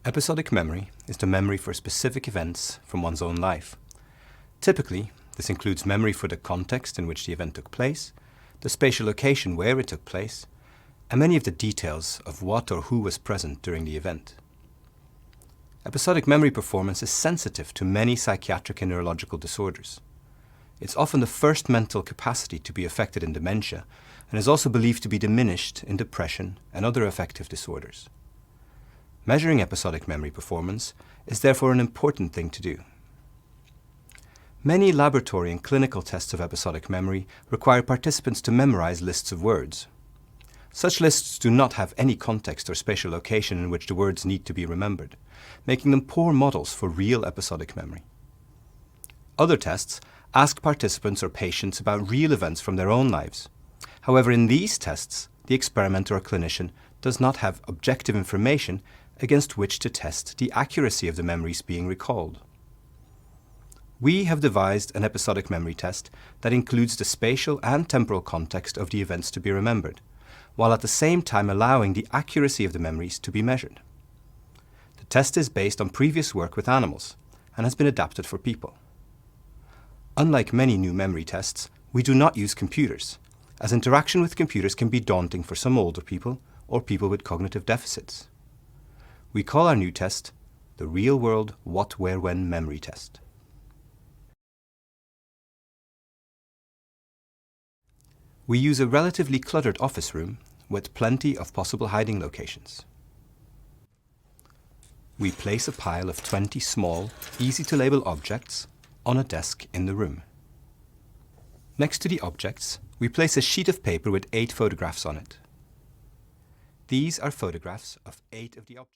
Episodic memory is the memory for specific events from one's own life. Typically, this includes memory for the context in which the event took place, the spatial location where it took place, and many of the details of what or who was present during the event. Episodic memory performance is sensitive to many psychiatric and neurological disorders. It's often the first mental capacity to be affected in dementia and is also believed to be diminished in depression and other affective disorders. Measuring episodic memory performance is therefore an important thing to do. Many laboratory and clinical tests of episodic memory require participants to memorize lists of words. Such lists do not have any context or spatial location in which the words need to be remembered, making them poor models for real episodic memory. Other tests ask participants or patients about real events from their own lives. However, in these tests, the experimenter or clinician does not have objective information against which to test the accuracy of the memories being recalled. We have devised an episodic memory test that includes the spatial and temporal context of the events to be remembered, while at the same time allowing the accuracy of the memories to be measured. The test is based on previous work with animals and has been adapted for people. Unlike many new memory tests, we do not use computers, as interaction with computers can be daunting for some older people or people with cognitive deficits. We call our new test the Real-World What, Where, When Memory Test. We use a relatively cluttered office room with plenty of possible hiding locations. We place a pile of 20 small, easy-to-label objects on a desk in the room. Next to the objects, we place a sheet of paper with 8 photographs on it. These are photographs of 8 of the objects.